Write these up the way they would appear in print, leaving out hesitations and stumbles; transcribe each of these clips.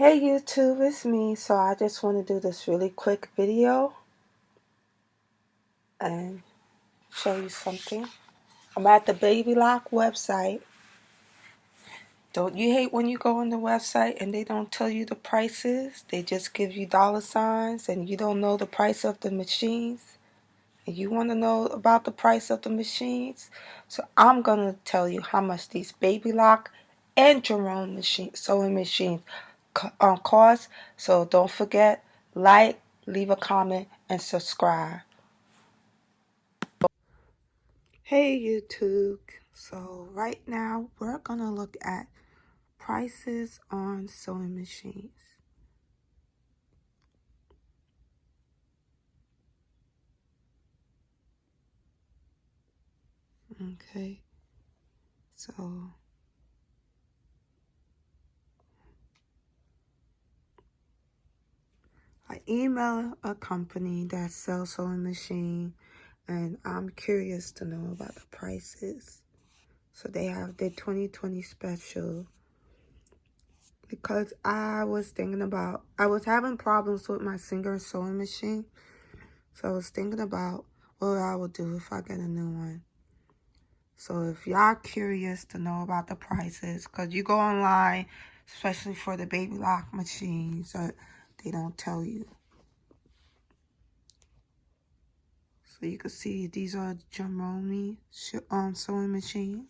Hey YouTube, it's me. So I just want to do this really quick video and show you something. I'm at the Babylock website. Don't you hate when you go on the website and they don't tell you the prices? They just give you dollar signs and you don't know the price of the machines? And you want to know about the price of the machines? So I'm going to tell you how much these Babylock and Jerome sewing machines cost. So don't forget, like, leave a comment, and subscribe. Hey YouTube. So right now we're going to look at prices on sewing machines. Okay. So I email a company that sells sewing machine, and I'm curious to know about the prices. So they have their 2020 special, because I was having problems with my Singer sewing machine. So I was thinking about what I would do if I get a new one. So if y'all curious to know about the prices, because you go online, especially for the Babylock machines, they don't tell you. So you can see these are Jerome sewing machines.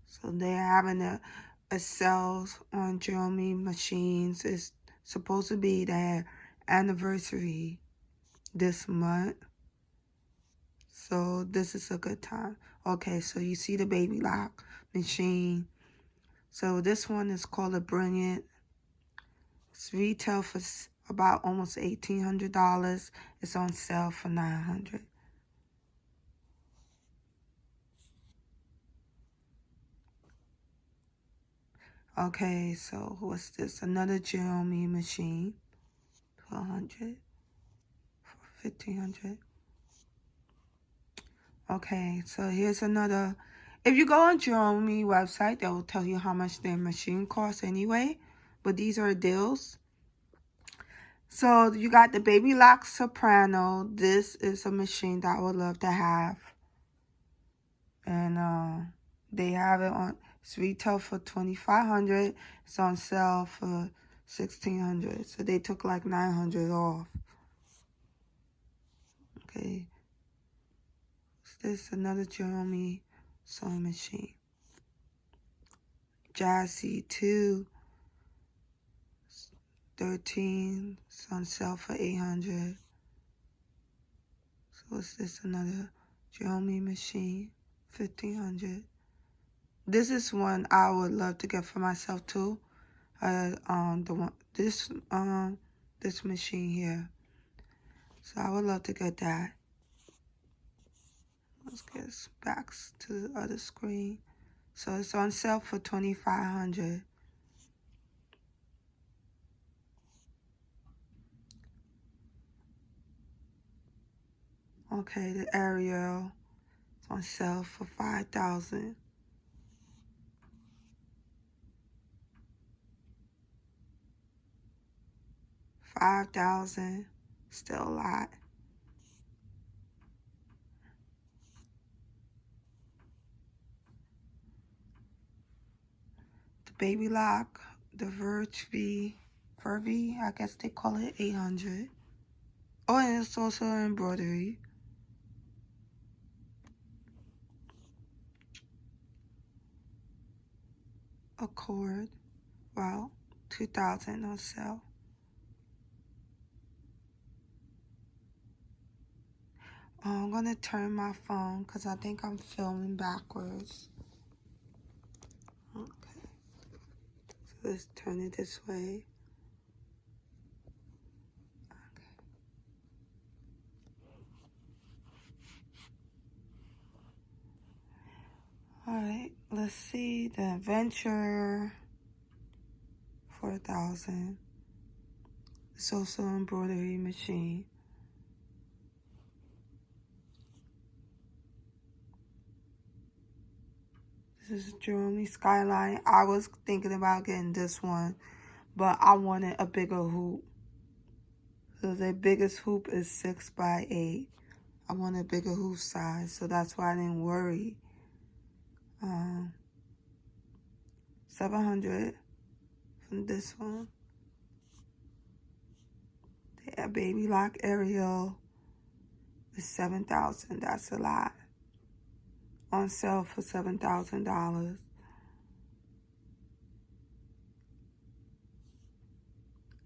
So they're having a sales on Jerome machines. It's supposed to be their anniversary this month. So this is a good time. Okay, so you see the Babylock machine. So this one is called a Brilliant. It's retail for about almost $1,800. It's on sale for $900. Okay, so what's this? Another Jerome machine. 1,200 for 1,500. Okay, so here's another. If you go on Jerome website, they will tell you how much their machine costs anyway. But these are deals. So you got the Babylock Soprano. This is a machine that I would love to have. And they have it on, it's retail for $2,500. It's on sale for $1,600. So they took like $900 off. Okay. This is another Jerome sewing machine. Jassy 2. 13. It's on sale for $800. So what's this? Another Jerome machine. $1,500. This is one I would love to get for myself too. This machine here. So I would love to get that. Let's get back to the other screen. So it's on sale for $2,500. Okay, the Ariel is on sale for $5,000. $5,000, still a lot. The Babylock, the Verve, I guess they call it, $800. Oh, and it's also embroidery. Accord, well, $2,000 on sale. Oh, I'm gonna turn my phone because I think I'm filming backwards. Okay, so let's turn it this way. Okay. All right, let's see the Adventure, $4,000. It's also an embroidery machine. This is Jeremy Skyline. I was thinking about getting this one, but I wanted a bigger hoop. So the biggest hoop is 6x8. I want a bigger hoop size, so that's why I didn't worry. 700 from this one. The Babylock Ariel is 7,000. That's a lot. On sale for $7,000.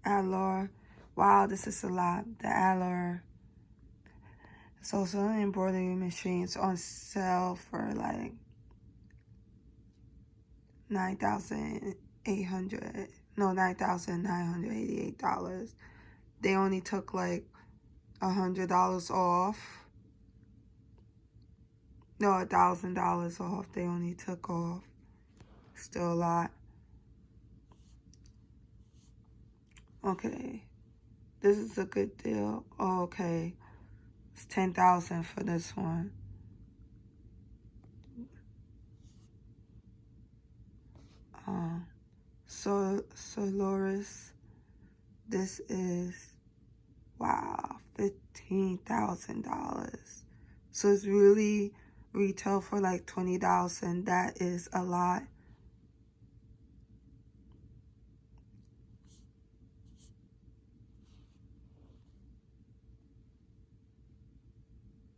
Allure. Wow, this is a lot. The Allure. It's also an embroidery machine. It's on sale for like $9,988. They only took like $100 off. No, $1,000 off. They only took off. Still a lot. Okay. This is a good deal. Oh, okay. It's $10,000 for this one. Solaris. This is, wow, $15,000. So it's really retail for like $20,000. That is a lot.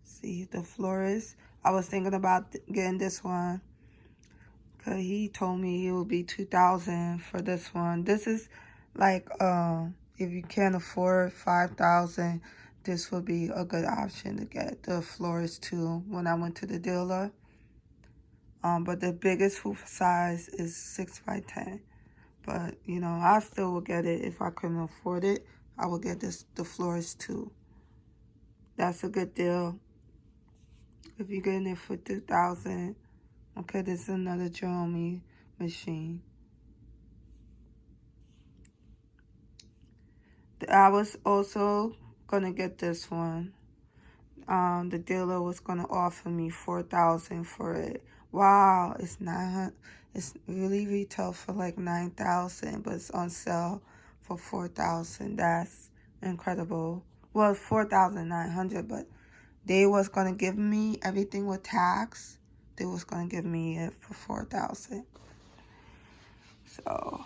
See, the florist. I was thinking about getting this one, cause he told me it would be $2,000 for this one. This is like, if you can't afford $5,000, this would be a good option to get the florist too. When I went to the dealer, but the biggest hoop size is 6x10. But you know, I still would get it if I couldn't afford it. I would get the florist too. That's a good deal. If you're getting it for $2,000, okay, this is another Jeremy machine. I was also gonna get this one. The dealer was gonna offer me $4,000 for it. Wow, it's 900. It's really retail for like $9,000, but it's on sale for $4,000. That's incredible. Well, it's $4,900, but they was gonna give me everything with tax. They was gonna give me it for $4,000. So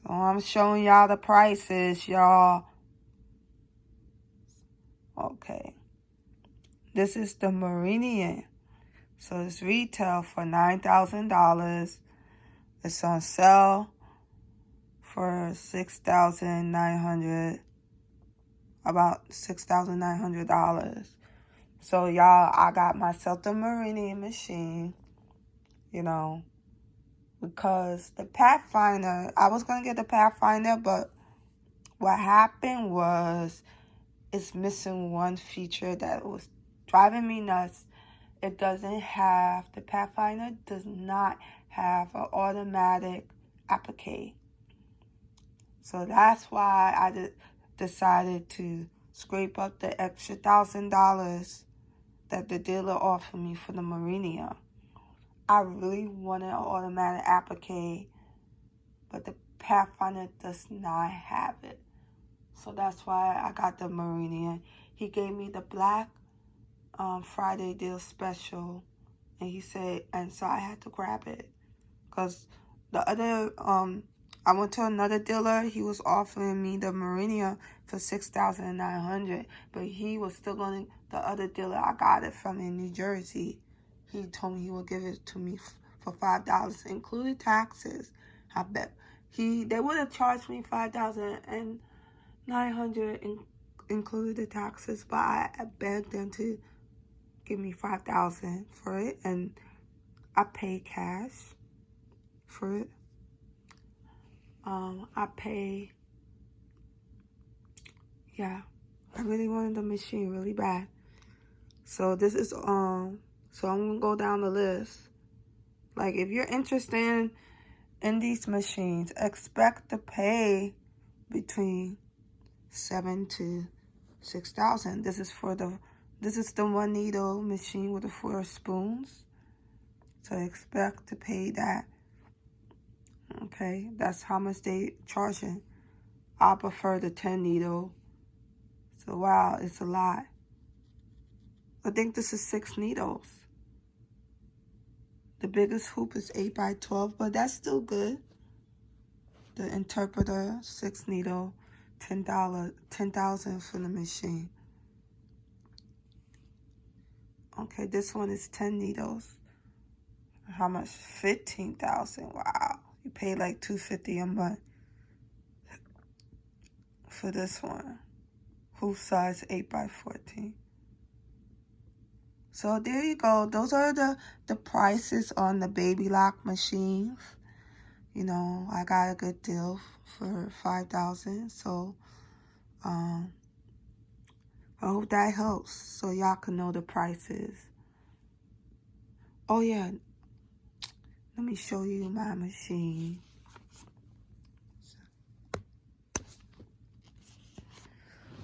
I'm showing y'all the prices, y'all. Okay. This is the Meridian. So it's retail for $9,000. It's on sale for $6,900. About $6,900. So y'all, I got myself the Meridian machine, you know, because the Pathfinder, I was going to get the Pathfinder, but what happened was it's missing one feature that was driving me nuts. It doesn't have, the Pathfinder does not have an automatic applique. So that's why I decided to scrape up the extra $1,000 that the dealer offered me for the Meridian. I really wanted an automatic applique, but the Pathfinder does not have it. So that's why I got the Meridian. He gave me the Black Friday deal special, and he said, and so I had to grab it, because the other, I went to another dealer. He was offering me the Meridian for $6,900, but he was still going. The other dealer I got it from in New Jersey, he told me he would give it to me for $5, including taxes. I bet they would have charged me $5,900 included the taxes, but I begged them to give me $5,000 for it, and I paid cash for it. Yeah, I really wanted the machine really bad. So this is, so I'm gonna go down the list. Like, if you're interested in these machines, expect to pay between $7,000 to $6,000. This is for the This is the 1 needle machine with the 4 spoons. So expect to pay that. Okay, that's how much they charging. I prefer the 10 needle. So wow, it's a lot. I think this is 6 needles. The biggest hoop is 8 by 12, but that's still good. The interpreter, 6 needle, $10,000 for the machine. Okay, this one is 10 needles. How much? 15,000. Wow, you pay like $250 a month for this one. Hoop size 8 by 14. So there you go. Those are the prices on the Babylock machines. You know, I got a good deal for $5,000. So I hope that helps so y'all can know the prices. Oh yeah, let me show you my machine.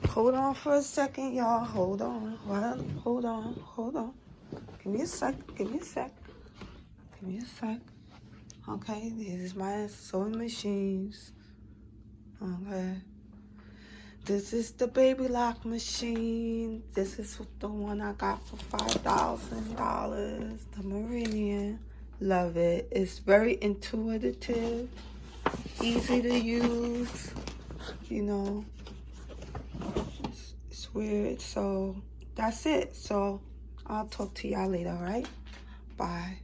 Hold on for a second, y'all. Hold on. Hold on. Give me a sec. Okay, this is my sewing machines. Okay. This is the Babylock machine. This is the one I got for $5,000. The Meridian. Love it. It's very intuitive. Easy to use. You know. It's weird. So that's it. So I'll talk to y'all later, alright? Bye.